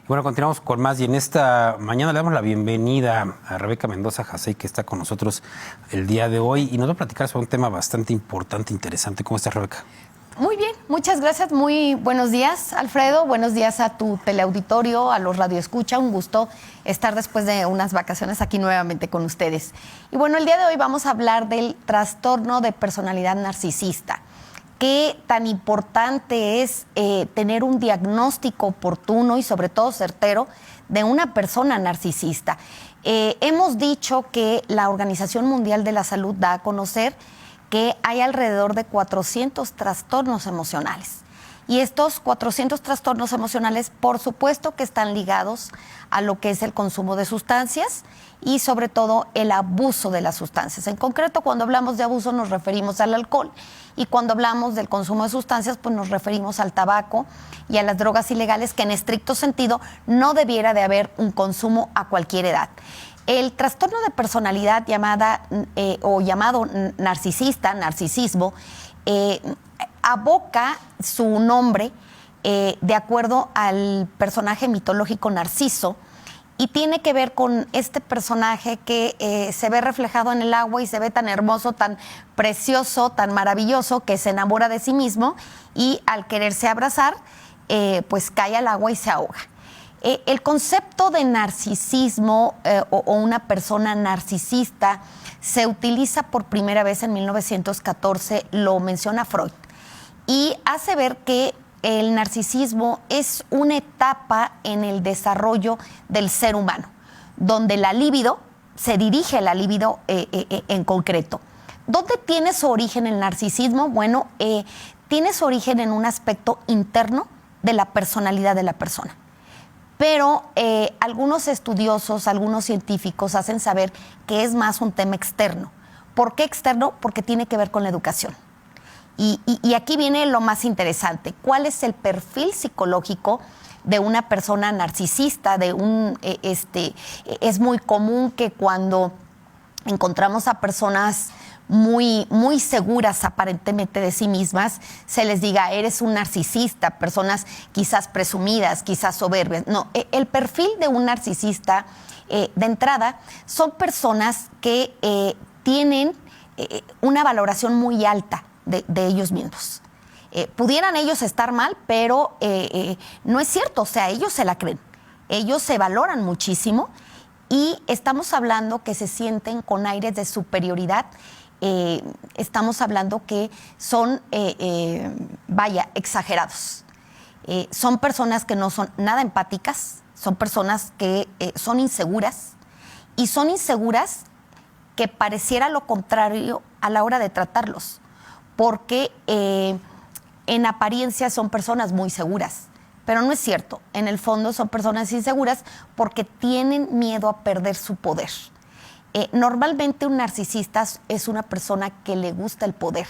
Y bueno, continuamos con más y en esta mañana le damos la bienvenida a Rebeca Mendoza Jasey, que está con nosotros el día de hoy y nos va a platicar sobre un tema bastante importante, interesante. ¿Cómo estás, Rebeca? Muy bien, muchas gracias. Muy buenos días, Alfredo. Buenos días a tu teleauditorio, a los radioescucha. Un gusto estar después de unas vacaciones aquí nuevamente con ustedes. Y bueno, el día de hoy vamos a hablar del trastorno de personalidad narcisista. Qué tan importante es tener un diagnóstico oportuno y sobre todo certero de una persona narcisista. Hemos dicho que la Organización Mundial de la Salud da a conocer que hay alrededor de 400 trastornos emocionales. Y estos 400 trastornos emocionales, por supuesto que están ligados a lo que es el consumo de sustancias y sobre todo el abuso de las sustancias. En concreto, cuando hablamos de abuso nos referimos al alcohol y cuando hablamos del consumo de sustancias, pues nos referimos al tabaco y a las drogas ilegales, que en estricto sentido no debiera de haber un consumo a cualquier edad. El trastorno de personalidad llamado narcisismo, aboca su nombre de acuerdo al personaje mitológico Narciso y tiene que ver con este personaje que se ve reflejado en el agua y se ve tan hermoso, tan precioso, tan maravilloso, que se enamora de sí mismo y al quererse abrazar, pues cae al agua y se ahoga. El concepto de narcisismo o una persona narcisista se utiliza por primera vez en 1914, lo menciona Freud, y hace ver que el narcisismo es una etapa en el desarrollo del ser humano, donde la libido, se dirige a la libido en concreto. ¿Dónde tiene su origen el narcisismo? Bueno, tiene su origen en un aspecto interno de la personalidad de la persona. Pero algunos estudiosos, algunos científicos hacen saber que es más un tema externo. ¿Por qué externo? Porque tiene que ver con la educación. Y aquí viene lo más interesante. ¿Cuál es el perfil psicológico de una persona narcisista? Es muy común que cuando encontramos a personas muy seguras aparentemente de sí mismas, se les diga, eres un narcisista, personas quizás presumidas, quizás soberbias. No, el perfil de un narcisista, de entrada, son personas que tienen una valoración muy alta de ellos mismos. Pudieran ellos estar mal, pero no es cierto, o sea, ellos se la creen, ellos se valoran muchísimo y estamos hablando que se sienten con aires de superioridad. Estamos hablando que son, exagerados. Son personas que no son nada empáticas, son personas que son inseguras y son inseguras que pareciera lo contrario a la hora de tratarlos, porque en apariencia son personas muy seguras, pero no es cierto. En el fondo son personas inseguras porque tienen miedo a perder su poder. Normalmente un narcisista es una persona que le gusta el poder,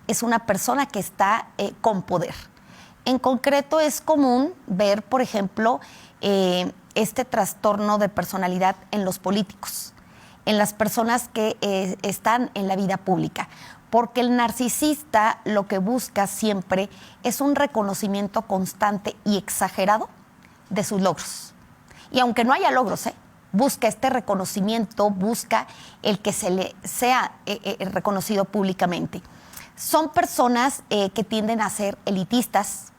es una persona que está con poder. En concreto es común ver, por ejemplo, este trastorno de personalidad en los políticos, en las personas que están en la vida pública, porque el narcisista lo que busca siempre es un reconocimiento constante y exagerado de sus logros. Y aunque no haya logros, busca este reconocimiento, busca el que se le sea reconocido públicamente. Son personas que tienden a ser elitistas,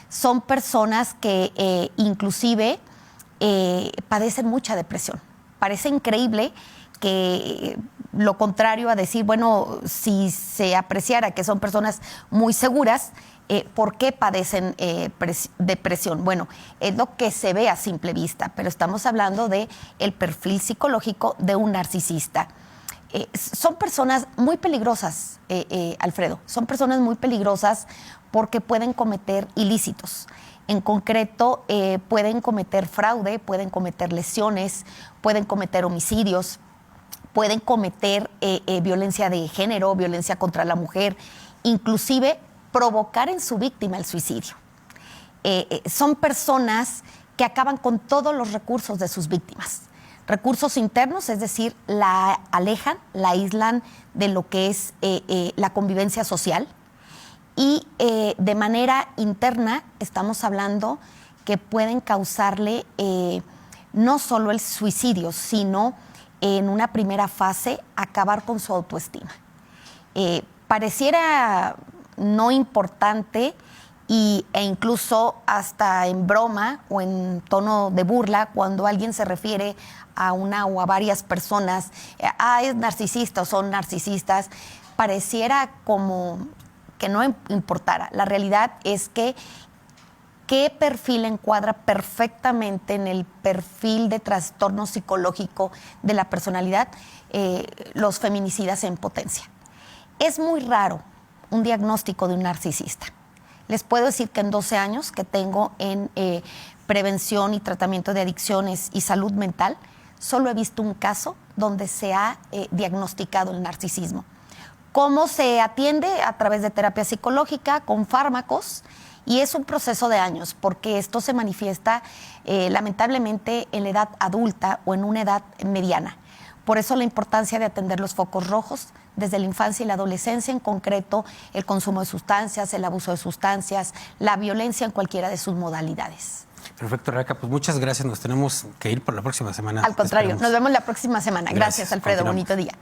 son personas que inclusive padecen mucha depresión. Parece increíble que lo contrario a decir, bueno, si se apreciara que son personas muy seguras, ¿por qué padecen depresión? Bueno, es lo que se ve a simple vista, pero estamos hablando de el perfil psicológico de un narcisista. Son personas muy peligrosas, Alfredo, son personas muy peligrosas porque pueden cometer ilícitos. En concreto, pueden cometer fraude, pueden cometer lesiones, pueden cometer homicidios, pueden cometer violencia de género, violencia contra la mujer, inclusive provocar en su víctima el suicidio. Son personas que acaban con todos los recursos de sus víctimas. Recursos internos, es decir, la alejan, la aíslan de lo que es la convivencia social. Y de manera interna estamos hablando que pueden causarle no solo el suicidio, sino en una primera fase acabar con su autoestima. Pareciera no importante e incluso hasta en broma o en tono de burla cuando alguien se refiere a una o a varias personas, es narcisista o son narcisistas, pareciera como que no importara. La realidad es que qué perfil encuadra perfectamente en el perfil de trastorno psicológico de la personalidad, los feminicidas en potencia. Es muy raro un diagnóstico de un narcisista. Les puedo decir que en 12 años que tengo en prevención y tratamiento de adicciones y salud mental, solo he visto un caso donde se ha diagnosticado el narcisismo. ¿Cómo se atiende? A través de terapia psicológica, con fármacos, y es un proceso de años, porque esto se manifiesta lamentablemente en la edad adulta o en una edad mediana. Por eso la importancia de atender los focos rojos desde la infancia y la adolescencia, en concreto el consumo de sustancias, el abuso de sustancias, la violencia en cualquiera de sus modalidades. Perfecto, Rebeca, pues muchas gracias. Nos tenemos que ir por la próxima semana. Al contrario, Esperemos. nos vemos la próxima semana. Gracias, Alfredo. Bonito día.